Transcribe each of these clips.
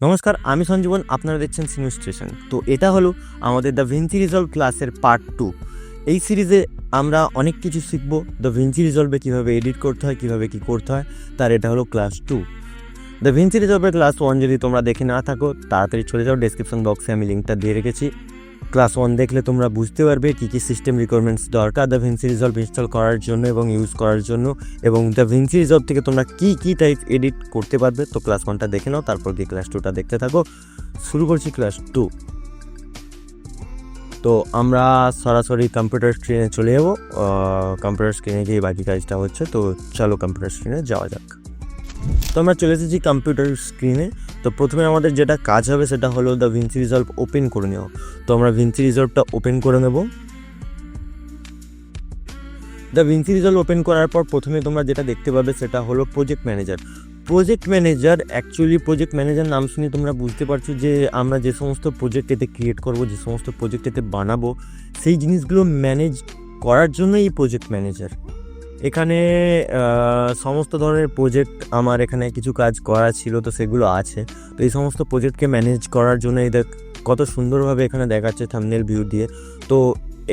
নমস্কার, আমি সঞ্জীবন। আপনারা দেখছেন সিনিয়র স্টেশন। তো এটা হলো আমাদের দ্য ভিঞ্চি রিজলভ ক্লাসের পার্ট 2। এই সিরিজে আমরা অনেক কিছু শিখবো। দ্য ভিঞ্চি রিজলভে কীভাবে এডিট করতে হয়, কীভাবে কী করতে হয়, তার এটা হলো ক্লাস 2। দ্য ভিঞ্চি রিজলভের ক্লাস 1 যদি তোমরা দেখে না থাকো, তাড়াতাড়ি চলে যাও, ডেসক্রিপশন বক্সে আমি লিঙ্কটা দিয়ে রেখেছি। ক্লাস 1 দেখলে তোমরা বুঝতে পারবে কী কী সিস্টেম রিকোয়ারমেন্টস দরকার দ্য ভিঞ্চি রিজলভ ইনস্টল করার জন্য এবং ইউজ করার জন্য, এবং দ্য ভিঞ্চি রিজলভ থেকে তোমরা কী কী টাইপ এডিট করতে পারবে। তো ক্লাস 1টা দেখে নাও, তারপর গিয়ে ক্লাস 2টা দেখতে থাকো। শুরু করছি ক্লাস 2। তো আমরা সরাসরি কম্পিউটার স্ক্রিনে চলে যাবো। কম্পিউটার স্ক্রিনে গিয়ে বাকি কাজটা হচ্ছে। তো চলো কম্পিউটার স্ক্রিনে যাওয়া যাক। তো আমরা চলে এসেছি কম্পিউটার স্ক্রিনে। তো প্রথমে আমাদের যেটা কাজ হবে সেটা হলো দ্য ভিঞ্চি রিজলভ ওপেন করে নেওয়া। তো আমরা ভিঞ্চি রিজলভটা ওপেন করে নেব। দ্য ভিঞ্চি রিজলভ ওপেন করার পর প্রথমে তোমরা যেটা দেখতে পাবে সেটা হলো প্রজেক্ট ম্যানেজার। প্রজেক্ট ম্যানেজার নাম শুনে তোমরা বুঝতে পারছো যে আমরা যে সমস্ত প্রজেক্ট এতে ক্রিয়েট করব, যে সমস্ত প্রজেক্ট এতে বানাবো, সেই জিনিসগুলো ম্যানেজ করার জন্য এই প্রজেক্ট ম্যানেজার। এখানে সমস্ত ধরনের প্রজেক্ট আমার এখানে কিছু কাজ করা ছিল, তো সেগুলো আছে। তো এই সমস্ত প্রজেক্টকে ম্যানেজ করার জন্য এই কত সুন্দরভাবে এখানে দেখাচ্ছে থাম্বনেল ভিউ দিয়ে। তো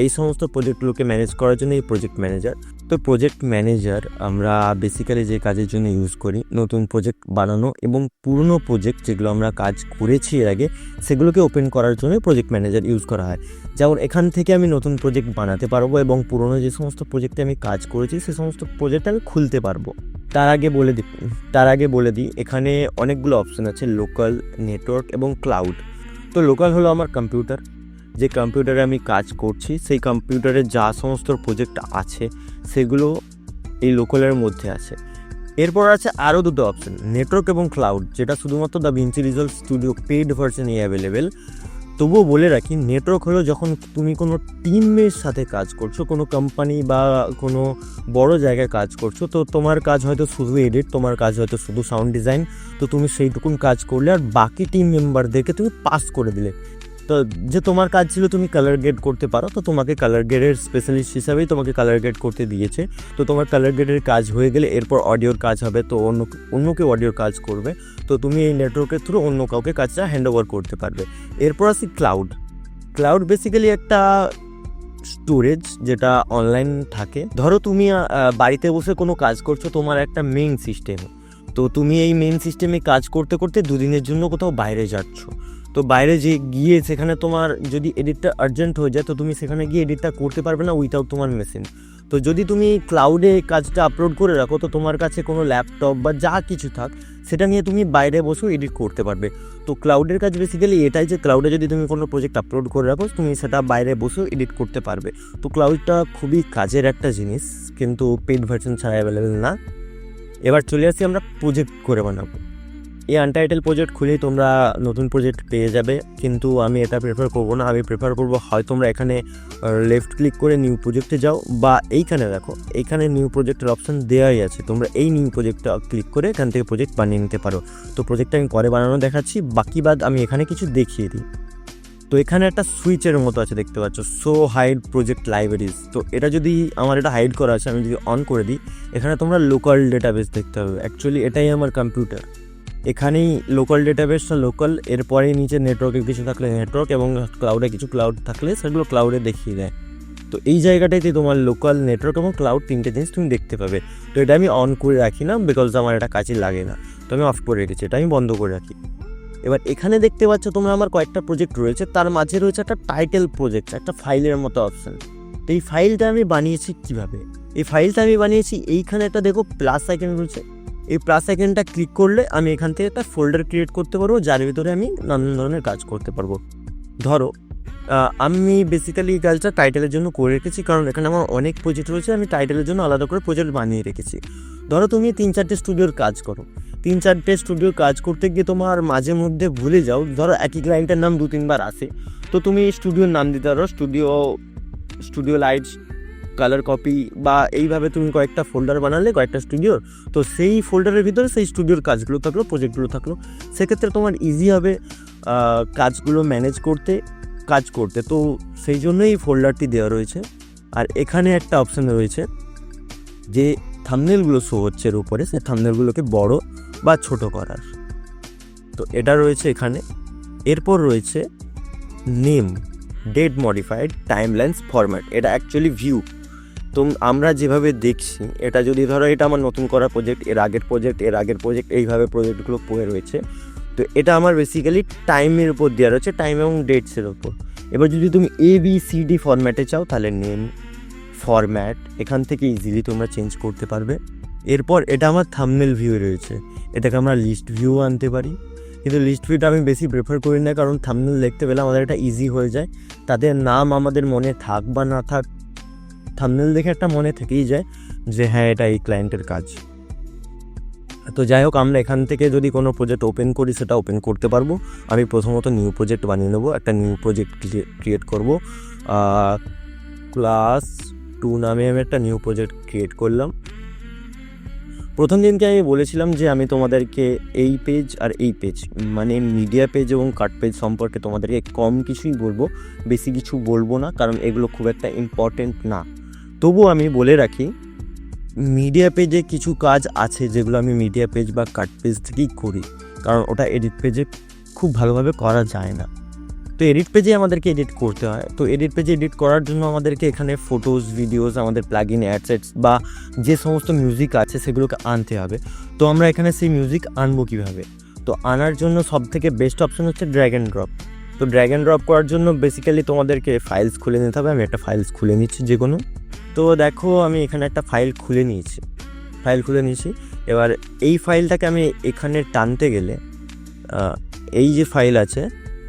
এই সমস্ত প্রজেক্টগুলোকে ম্যানেজ করার জন্য এই প্রজেক্ট ম্যানেজার। তো প্রজেক্ট ম্যানেজার আমরা বেসিক্যালি যে কাজের জন্য ইউজ করি, নতুন প্রজেক্ট বানানো এবং পুরনো প্রজেক্ট যেগুলো আমরা কাজ করেছি এর আগে, সেগুলোকে ওপেন করার জন্য প্রজেক্ট ম্যানেজার ইউজ করা হয়। যেমন এখান থেকে আমি নতুন প্রজেক্ট বানাতে পারবো এবং পুরনো যে সমস্ত প্রজেক্টে আমি কাজ করেছি সে সমস্ত প্রজেক্ট আমি খুলতে পারবো। তার আগে বলে দিই এখানে অনেকগুলো অপশন আছে, লোকাল, নেটওয়ার্ক এবং ক্লাউড। তো লোকাল হলো আমার কম্পিউটার, যে কম্পিউটারে আমি কাজ করছি সেই কম্পিউটারে যা সমস্ত প্রজেক্ট আছে সেগুলো এই লোকালের মধ্যে আছে। এরপর আছে আরও দুটো অপশন, নেটওয়ার্ক এবং ক্লাউড, যেটা শুধুমাত্র Da Vinci resolve studio paid ভার্সনে অ্যাভেলেবেল। তবুও বলে রাখি, নেটওয়ার্ক হলো যখন তুমি কোনো টিমের সাথে কাজ করছো, কোনো কোম্পানি বা কোনো বড় জায়গায় কাজ করছো, তো তোমার কাজ হয়তো শুধু এডিট, তোমার কাজ হয়তো শুধু সাউন্ড ডিজাইন, তো তুমি সেইটুকুন কাজ করলে আর বাকি টিম মেম্বারদেরকে তুমি পাস করে দিলে। তো যে তোমার কাজ ছিল তুমি কালার গ্রেড করতে পারো, তো তোমাকে কালার গ্রেডের স্পেশালিস্ট হিসাবেই তোমাকে কালার গ্রেড করতে দিয়েছে। তো তোমার কালার গ্রেডের কাজ হয়ে গেলে এরপর অডিওর কাজ হবে, তো অন্য কেউ অডিওর কাজ করবে, তো তুমি এই নেটওয়ার্কের থ্রু অন্য কাউকে কাজটা হ্যান্ড ওভার করতে পারবে। এরপর আসি ক্লাউড বেসিক্যালি একটা স্টোরেজ যেটা অনলাইন থাকে। ধরো তুমি বাড়িতে বসে কোনো কাজ করছো, তোমার একটা মেইন সিস্টেম, তো তুমি এই মেইন সিস্টেমে কাজ করতে করতে দুদিনের জন্য কোথাও বাইরে যাচ্ছ। তো বাইরে গিয়ে সেখানে তোমার যদি এডিটটা আর্জেন্ট হয়ে যায়, তো তুমি সেখানে গিয়ে এডিটটা করতে পারবে না উইথাউট তোমার মেশিন। তো যদি তুমি ক্লাউডে কাজটা আপলোড করে রাখো, তো তোমার কাছে কোনো ল্যাপটপ বা যা কিছু থাক সেটা নিয়ে তুমি বাইরে বসেও এডিট করতে পারবে। তো ক্লাউডের কাজ বেসিক্যালি এটাই যে ক্লাউডে যদি তুমি কোনো প্রজেক্ট আপলোড করে রাখো, তুমি সেটা বাইরে বসেও এডিট করতে পারবে। তো ক্লাউডটা খুবই কাজের একটা জিনিস, কিন্তু পেইড ভার্সন ছাড়া অ্যাভেলেবেল না। এবার চলে আসি আমরা প্রজেক্ট করে বানাবো। এই আনটাইটেল প্রজেক্ট খুলেই তোমরা নতুন প্রজেক্ট পেয়ে যাবে, কিন্তু আমি এটা প্রেফার করবো না। আমি প্রেফার করবো হয় তোমরা এখানে লেফট ক্লিক করে নিউ প্রজেক্টে যাও, বা এইখানে দেখো এইখানে নিউ প্রজেক্টের অপশান দেওয়াই আছে, তোমরা এই নিউ প্রজেক্টটা ক্লিক করে এখান থেকে প্রজেক্ট বানিয়ে নিতে পারো। তো প্রজেক্টটা আমি পরে বানানো দেখাচ্ছি, বাকি বাদ আমি এখানে কিছু দেখিয়ে দিই। তো এখানে একটা সুইচের মতো আছে, দেখতে পাচ্ছ, শো হাইড প্রজেক্ট লাইব্রেরিজ। তো এটা যদি আমার এটা হাইড করা আছে, আমি যদি অন করে দিই, এখানে তোমরা লোকাল ডেটাবেস দেখতে হবে। অ্যাকচুয়ালি এটাই আমার কম্পিউটার, এখানেই লোকাল ডেটাবেসটা লোকাল, এরপরে নিচে নেটওয়ার্কে কিছু থাকলে নেটওয়ার্ক এবং ক্লাউডে কিছু ক্লাউড থাকলে সেগুলো ক্লাউডে দেখিয়ে দেয়। তো এই জায়গাটাতে তোমার লোকাল, নেটওয়ার্ক এবং ক্লাউড তিনটে জিনিস তুমি দেখতে পাবে। তো এটা আমি অন করে রাখি না, বিকজ আমার এটা কাজে লাগে না, তো আমি অফ করে রেখেছি, এটা আমি বন্ধ করে রাখি। এবার এখানে দেখতে পাচ্ছ তোমরা আমার কয়েকটা প্রজেক্ট রয়েছে, তার মাঝে রয়েছে একটা টাইটেল প্রজেক্ট, একটা ফাইলের মতো অপশান। তো এই ফাইলটা আমি বানিয়েছি কীভাবে? এই ফাইলটা আমি বানিয়েছি, এইখানে একটা দেখো প্লাস আইকন রয়েছে, এই প্লাস আইকনটা ক্লিক করলে আমি এখান থেকে একটা ফোল্ডার ক্রিয়েট করতে পারবো, যার ভিতরে আমি নানান ধরনের কাজ করতে পারবো। ধরো আমি বেসিক্যালি এই কাজটা টাইটেলের জন্য করে রেখেছি, কারণ এখানে আমার অনেক প্রজেক্ট রয়েছে, আমি টাইটেলের জন্য আলাদা করে প্রজেক্ট বানিয়ে রেখেছি। ধরো তুমি 3-4টে স্টুডিওর কাজ করো, 3-4টে স্টুডিওর কাজ করতে গিয়ে তোমার মাঝে মধ্যে ভুলে যাও, ধরো একই ক্লায়েন্টের নাম 2-3বার আসে, তো তুমি স্টুডিওর নাম দিতে পারো, স্টুডিও লাইটস, কালার কপি, বা এইভাবে তুমি কয়েকটা ফোল্ডার বানালে কয়েকটা স্টুডিওর, তো সেই ফোল্ডারের ভিতরে সেই স্টুডিওর কাজগুলো থাকলো, প্রজেক্টগুলো থাকলো, সেক্ষেত্রে তোমার ইজি হবে কাজগুলো ম্যানেজ করতে, কাজ করতে। তো সেই জন্যই এই ফোল্ডারটি দেওয়া রয়েছে। আর এখানে একটা অপশান রয়েছে যে থাম্বনেলগুলো শো হচ্ছে এর উপরে, সেই থাম্বনেলগুলোকে বড় বা ছোট করার। তো এটা রয়েছে এখানে। এরপর রয়েছে name, date modified, timelines, format. এটা অ্যাকচুয়ালি ভিউ। তো আমরা যেভাবে দেখছি, এটা যদি ধরো এটা আমার নতুন করা প্রজেক্ট, এর আগের প্রজেক্ট এইভাবে প্রজেক্টগুলো পড়ে রয়েছে। তো এটা আমার বেসিক্যালি টাইমের উপর দেওয়া রয়েছে, টাইম এবং ডেটসের উপর। এবার যদি তুমি ABCD ফরম্যাটে চাও তাহলে নেম, ফরম্যাট এখান থেকে ইজিলি তোমরা চেঞ্জ করতে পারবে। এরপর এটা আমার থাম্বনেল ভিউ রয়েছে, এটাকে আমরা লিস্ট ভিউ আনতে পারি, কিন্তু লিস্ট ভিউটা আমি বেশি প্রেফার করি না, কারণ থাম্বনেল দেখতে পেলে আমাদের এটা ইজি হয়ে যায়। তাদের নাম আমাদের মনে থাক বা না থাক, থাম্বনেল দেখে একটা মনে থেকেই যায় যে হ্যাঁ এটা এই ক্লায়েন্টের কাজ। তো যাই হোক, আমরা এখান থেকে যদি কোনো প্রজেক্ট ওপেন করি সেটা ওপেন করতে পারবো। আমি প্রথমত নিউ প্রজেক্ট বানিয়ে নেবো, একটা নিউ প্রজেক্ট ক্রিয়েট করবো। ক্লাস 2 নামে আমি একটা নিউ প্রজেক্ট ক্রিয়েট করলাম। প্রথম দিনকে আমি বলেছিলাম যে আমি তোমাদেরকে এই পেজ আর এই পেজ, মানে মিডিয়া পেজ এবং কাট পেজ সম্পর্কে তোমাদেরকে কম কিছুই বলবো, বেশি কিছু বলবো না, কারণ এগুলো খুব একটা ইম্পর্টেন্ট না। তবু আমি বলে রাখি, মিডিয়া পেজে কিছু কাজ আছে যেগুলো আমি মিডিয়া পেজ বা কাট পেজ থেকেই করি, কারণ ওটা এডিট পেজে খুব ভালোভাবে করা যায় না। তো এডিট পেজে আমাদেরকে এডিট করতে হয়। তো এডিট পেজে এডিট করার জন্য আমাদেরকে এখানে ফটোজ, ভিডিওস, আমাদের প্লাগইন, অ্যাডসেটস বা যে সমস্ত মিউজিক আছে সেগুলোকে আনতে হবে। তো আমরা এখানে সেই মিউজিক আনবো কীভাবে? তো আনার জন্য সবথেকে বেস্ট অপশন হচ্ছে ড্র্যাগ অ্যান্ড ড্রপ। তো ড্র্যাগ অ্যান্ড ড্রপ করার জন্য বেসিক্যালি তোমাদেরকে ফাইলস খুলে নিতে হবে। আমি একটা ফাইলস খুলে নিচ্ছি যে কোনো। তো দেখো আমি এখানে একটা ফাইল খুলে নিয়েছি। এবার এই ফাইলটাকে আমি এখানে টানতে গেলে এই যে ফাইল আছে,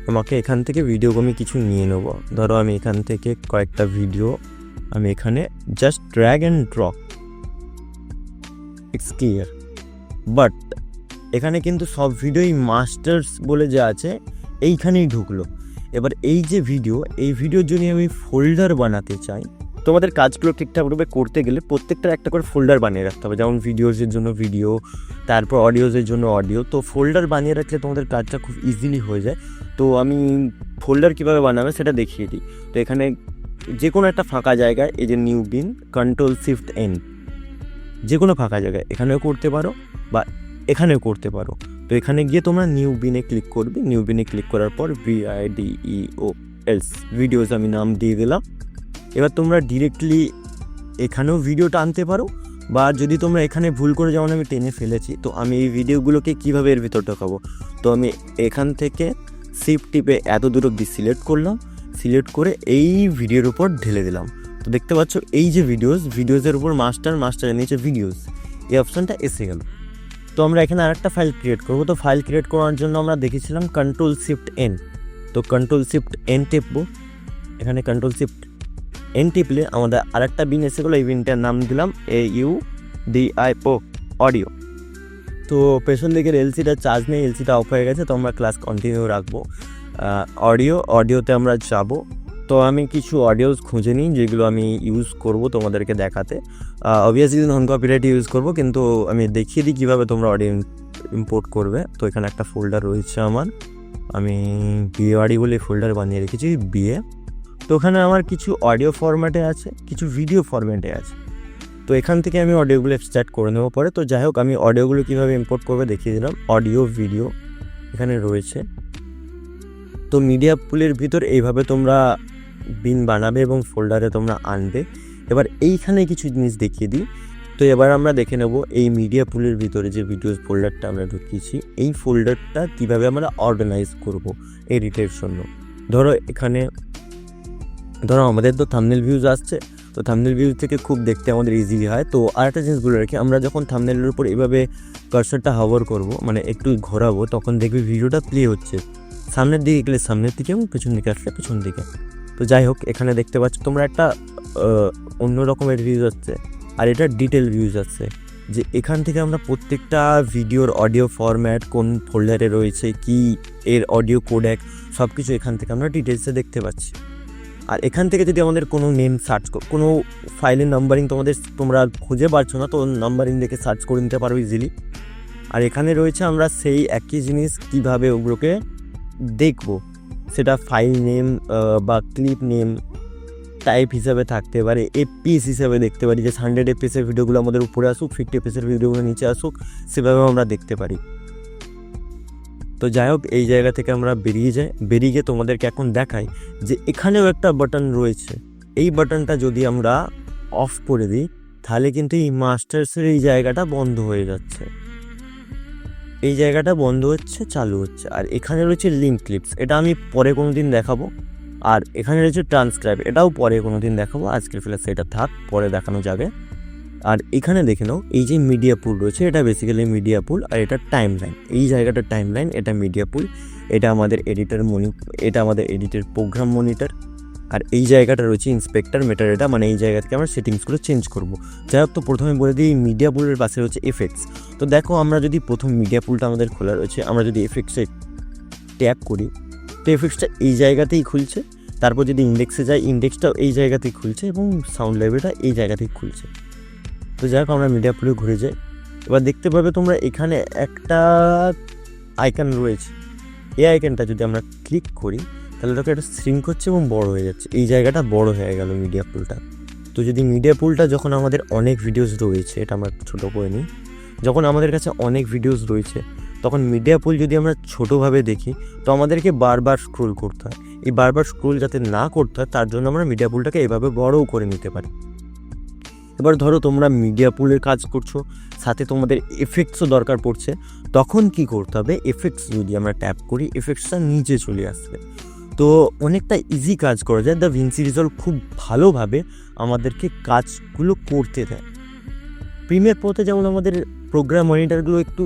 আমাকে এখান থেকে ভিডিও আমি কিছু নিয়ে নেব। ধরো আমি এখান থেকে কয়েকটা ভিডিও আমি এখানে just drag and drop, it's clear. But এখানে কিন্তু সব ভিডিওই মাস্টার্স বলে যে আছে এইখানেই ঢুকলো। এবার এই যে ভিডিও, এই ভিডিওর জন্য আমি ফোল্ডার বানাতে চাই। তোমাদের কাজগুলো ঠিকঠাকভাবে করতে গেলে প্রত্যেকটা একটা করে ফোল্ডার বানিয়ে রাখতে হবে, যেমন ভিডিওসের জন্য ভিডিও, তারপর অডিওসের জন্য অডিও। তো ফোল্ডার বানিয়ে রাখলে তোমাদের কাজটা খুব ইজিলি হয়ে যায়। তো আমি ফোল্ডার কীভাবে বানাবে সেটা দেখিয়ে দিই। তো এখানে যে কোনো একটা ফাঁকা জায়গায় এই যে নিউ বিন, Ctrl+Shift+N, যে কোনো ফাঁকা জায়গায় এখানেও করতে পারো বা এখানেও করতে পারো। তো এখানে গিয়ে তোমরা নিউ বিনে ক্লিক করবে। নিউ বিনে ক্লিক করার পর VIDEOS ভিডিওস আমি নাম দিয়ে দিলাম। এবার তোমরা ডিরেক্টলি এখানেও ভিডিওটা আনতে পারো, বা যদি তোমরা এখানে ভুল করে, যেমন আমি টেনে ফেলেছি, তো আমি এই ভিডিওগুলোকে কীভাবে এর ভিতর ঢোকাবো? তো আমি এখান থেকে শিফট টিপে এত দূর অব্দি সিলেক্ট করলাম, সিলেক্ট করে এই ভিডিওর উপর ঢেলে দিলাম। তো দেখতে পাচ্ছ এই যে ভিডিওসের উপর মাস্টারের নিচে ভিডিওস, এই অপশানটা এসে গেল। তো আমরা এখানে আরেকটা ফাইল ক্রিয়েট করবো। তো ফাইল ক্রিয়েট করার জন্য আমরা দেখেছিলাম Ctrl+Shift+N। তো Ctrl+Shift+N টিপবো। এখানে Ctrl+Shift+N টিপলে আমাদের আরেকটা বিন এসে গেলো। এই বিনটার নাম দিলাম AUDIO, অডিও। তো পেছন দিকের এলসিটা চার্জ নেই, এলসিটা অফ হয়ে গেছে। তো আমরা ক্লাস কন্টিনিউ রাখবো। অডিওতে আমরা যাব। তো আমি কিছু অডিওস খুঁজে নিই যেগুলো আমি ইউজ করব তোমাদেরকে দেখাতে। অবভিয়াসলি নন কপিরাইট ইউজ করব, কিন্তু আমি দেখিয়ে দিই কীভাবে তোমরা অডিও ইম্পোর্ট করবে। তো এখানে একটা ফোল্ডার রয়েছে আমার, আমি বিএওয়ারি বলে ফোল্ডার বানিয়ে রেখেছি, বিএ। তো ওখানে আমার কিছু অডিও ফরম্যাটে আছে, কিছু ভিডিও ফরম্যাটে আছে। তো এখান থেকে আমি অডিওগুলো এক্সট্র্যাক্ট করে নেবো পরে। তো যাই হোক, আমি অডিওগুলো কীভাবে ইম্পোর্ট করবে দেখিয়ে দিলাম। অডিও, ভিডিও এখানে রয়েছে। তো মিডিয়া পুলের ভিতর এইভাবে তোমরা বিন বানাবে এবং ফোল্ডারে তোমরা আনবে। এবার এইখানে কিছু জিনিস দেখিয়ে দিই। তো এবার আমরা দেখে নেব এই মিডিয়া পুলের ভিতরে যে ভিডিওস ফোল্ডারটা আমরা ঢুকিয়েছি, এই ফোল্ডারটা কীভাবে আমরা অর্গানাইজ করব এডিটের জন্য। ধরো আমাদের তো থাম্বনেল ভিউজ আসছে, তো থাম্বনেল ভিউজ থেকে খুব দেখতে আমাদের ইজিলি হয়। তো আরেকটা জিনিসগুলো রাখি, আমরা যখন থাম্বনেলের উপর এইভাবে কার্সারটা হাভার করব, মানে একটু ঘোরাবো, তখন দেখবি ভিডিওটা প্লে হচ্ছে। সামনের দিকে গেলে সামনের দিকে এবং পেছন দিকে আসলে পেছন দিকে। তো যাই হোক, এখানে দেখতে পাচ্ছ তোমরা একটা অন্য রকমের ভিউজ আসছে, আর এটা ডিটেল ভিউজ আসছে, যে এখান থেকে আমরা প্রত্যেকটা ভিডিওর অডিও ফরম্যাট কোন ফোল্ডারে রয়েছে, কি এর অডিও কোডেক, সব কিছু এখান থেকে আমরা ডিটেলসে দেখতে পাচ্ছি। আর এখান থেকে যদি আমাদের কোনো নেম সার্চ, কোনো ফাইলের নাম্বারিং তোমরা খুঁজে পাচ্ছ না, তো নাম্বারিং দেখে সার্চ করে নিতে পারো ইজিলি। আর এখানে রয়েছে আমরা সেই একই জিনিস কীভাবে ওগুলোকে দেখব, সেটা ফাইল নেম বা ক্লিপ নেম টাইপ হিসাবে থাকতে পারে, এফপিএস হিসাবে দেখতে পারি, যে 100 FPS ভিডিওগুলো আমাদের উপরে আসুক, 50 FPS ভিডিওগুলো নিচে আসুক, সেভাবে আমরা দেখতে পারি। তো যাই হোক, এই জায়গা থেকে আমরা বেরিয়ে গিয়ে তোমাদেরকে এখন দেখাই যে এখানেও একটা বাটন রয়েছে। এই বাটনটা যদি আমরা অফ করে দিই তাহলে কিন্তু এই মাস্টার্সের এই জায়গাটা বন্ধ হয়ে যাচ্ছে, এই জায়গাটা বন্ধ হচ্ছে, চালু হচ্ছে। আর এখানে রয়েছে লিঙ্ক ক্লিপস, এটা আমি পরে কোনো দিন দেখাবো। আর এখানে রয়েছে ট্রান্সক্রাইব, এটাও পরে কোনো দিন দেখাবো, আজকের ফেলে সেটা থাক, পরে দেখানো যাবে। আর এখানে দেখে নাও এই যে মিডিয়া পুল রয়েছে, এটা বেসিক্যালি মিডিয়া পুল, আর এটা টাইম লাইন, এই জায়গাটা টাইম লাইন, এটা মিডিয়া পুল, এটা আমাদের এটা আমাদের এডিটের প্রোগ্রাম মনিটর। আর এই জায়গাটা রয়েছে ইন্সপেক্টর মেটার, এটা মানে এই জায়গা থেকে আমরা সেটিংসগুলো চেঞ্জ করবো। যাই হোক, তো প্রথমে বলে দিই মিডিয়া পুলের পাশে রয়েছে এফেক্টস। তো দেখো, আমরা যদি প্রথম মিডিয়া পুলটা আমাদের খোলা রয়েছে, আমরা যদি এফেক্টসে ট্যাপ করি তো এফেক্টসটা এই জায়গাতেই খুলছে। তারপর যদি ইন্ডেক্সে যাই, ইন্ডেক্সটাও এই জায়গাতেই খুলছে এবং সাউন্ড লাইব্রেরিটা এই জায়গাতেই খুলছে। তো যাই হোক, আমরা মিডিয়া পুলে ঘুরে যাই। এবার দেখতে পাবে তোমরা এখানে একটা আইকন রয়েছে, এই আইকনটা যদি আমরা ক্লিক করি তাহলে দেখো এটা শ্রিঙ্ক হচ্ছে এবং বড় হয়ে যাচ্ছে, এই জায়গাটা বড় হয়ে গেল মিডিয়া পুলটা। তো যদি মিডিয়া পুলটা যখন আমাদের অনেক ভিডিওস রয়েছে, এটা আমরা ছোটো করে নিই, যখন আমাদের কাছে অনেক ভিডিওস রয়েছে তখন মিডিয়া পুল যদি আমরা ছোটোভাবে দেখি তো আমাদেরকে বারবার স্ক্রোল করতে হয়। এই বারবার স্ক্রোল যাতে না করতে হয় তার জন্য আমরা মিডিয়া পুলটাকে এভাবে বড়ও করে নিতে পারি। এবার ধরো তোমরা মিডিয়া পুলের কাজ করছো, সাথে তোমাদের এফেক্টসও দরকার পড়ছে, তখন কি করতে হবে, এফেক্টস যদি আমরা ট্যাপ করি এফেক্টসটা নিচে চলে আসবে। তো অনেকটা ইজি কাজ করা যায়। DaVinci Resolve খুব ভালোভাবে আমাদেরকে কাজগুলো করতে দেয়। প্রিমিয়ার প্রোতে যেমন আমাদের প্রোগ্রাম মনিটরগুলো একটু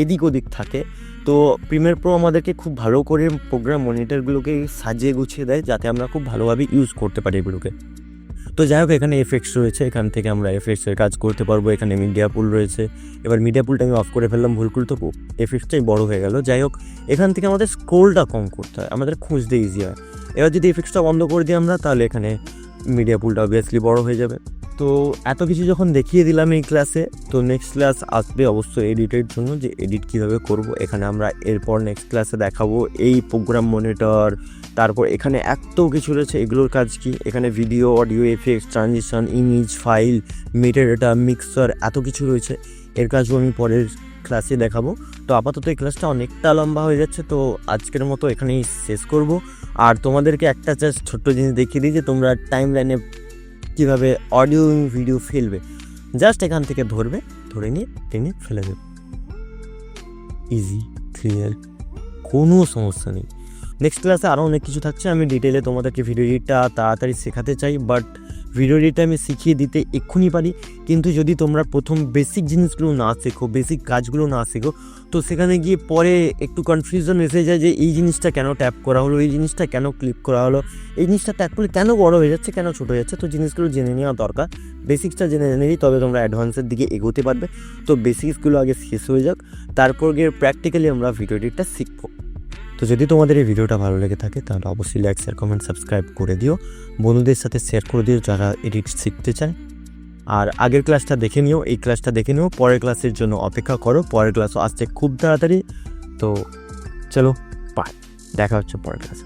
এদিক ওদিক থাকে, তো প্রিমিয়ার প্রো আমাদেরকে খুব ভালো করে প্রোগ্রাম মনিটরগুলোকে সাজিয়ে গুছিয়ে দেয় যাতে আমরা খুব ভালোভাবে ইউজ করতে পারি এগুলোকে। তো যাই হোক, এখানে এফেক্টস রয়েছে, এখান থেকে আমরা এফেক্টসের কাজ করতে পারবো। এখানে মিডিয়া পুল রয়েছে, এবার মিডিয়া পুলটা আমি অফ করে ফেললাম ভুল করে, তো এফেক্টসটাই বড় হয়ে গেল। যাই হোক, এখান থেকে আমাদের স্ক্রোলটা কম করতে হয়, আমাদের খুঁজতে ইজি হয়। এবার যদি এফেক্টসটা বন্ধ করে দিই আমরা, তাহলে এখানে মিডিয়া পুলটা অবভিয়াসলি বড় হয়ে যাবে। তো এত কিছু যখন দেখিয়ে দিলাম এই ক্লাসে, তো নেক্সট ক্লাস আসবে অবশ্যই এডিটের জন্য, যে এডিট কীভাবে করব। এখানে আমরা এরপর নেক্সট ক্লাসে দেখাবো এই প্রোগ্রাম মনিটর, তারপর এখানে এত কিছু রয়েছে, এগুলোর কাজ কি, এখানে video, audio, effects, transition, image, file, metadata, mixer, এত কিছু রয়েছে। এর কাজও আমি পরের ক্লাসে দেখাবো। তো আপাতত এই ক্লাসটা অনেকটা লম্বা হয়ে যাচ্ছে, তো আজকের মতো এখানেই শেষ করব। আর তোমাদেরকে একটা জাস্ট ছোট্ট জিনিস দেখিয়ে দিই যে তোমরা টাইম লাইনে কীভাবে অডিও ভিডিও ফেলবে। জাস্ট এখান থেকে ধরে নিয়ে টেনে ফেলে দেবে, ইজি, ক্লিয়ার, কোনো সমস্যা নেই। নেক্সট ক্লাসে আরও অনেক কিছু থাকছে, আমি ডিটেলে তোমাদেরকে ভিডিও এডিটটা তাড়াতাড়ি শেখাতে চাই, বাট ভিডিও এডিটটা আমি শিখিয়ে দিতে এক্ষুনি পারি, কিন্তু যদি তোমরা প্রথম বেসিক জিনিসগুলো না শেখো, বেসিক কাজগুলো না শেখো, তো সেখানে গিয়ে পরে একটু কনফিউশন এসে যায় যে এই জিনিসটা কেন ট্যাপ করা হলো, এই জিনিসটা কেন ক্লিক করা হলো, এই জিনিসটা ট্যাপ করলে কেন বড় হয়ে যাচ্ছে, কেন ছোটো হয়ে যাচ্ছে। তো জিনিসগুলো জেনে নেওয়া দরকার, বেসিক্সটা জেনে নিলেই তবে তোমরা অ্যাডভান্সের দিকে এগোতে পারবে। তো বেসিক্সগুলো আগে শেষ হয়ে যাক, তারপর গিয়ে প্র্যাকটিক্যালি আমরা ভিডিও এডিটটা শিখবো। তো যদি তোমাদের এই ভিডিওটা ভালো লেগে থাকে তাহলে অবশ্যই লাইক, শেয়ার, কমেন্ট, সাবস্ক্রাইব করে দিও, বন্ধুদের সাথে শেয়ার করে দিও যারা এডিট শিখতে চায়। আর আগের ক্লাসটা দেখে নিও, এই ক্লাসটা দেখে নিও, পরের ক্লাসের জন্য অপেক্ষা করো, পরের ক্লাসও আসছে খুব তাড়াতাড়ি। তো চলো, বাই, দেখা হচ্ছে পরের ক্লাসে।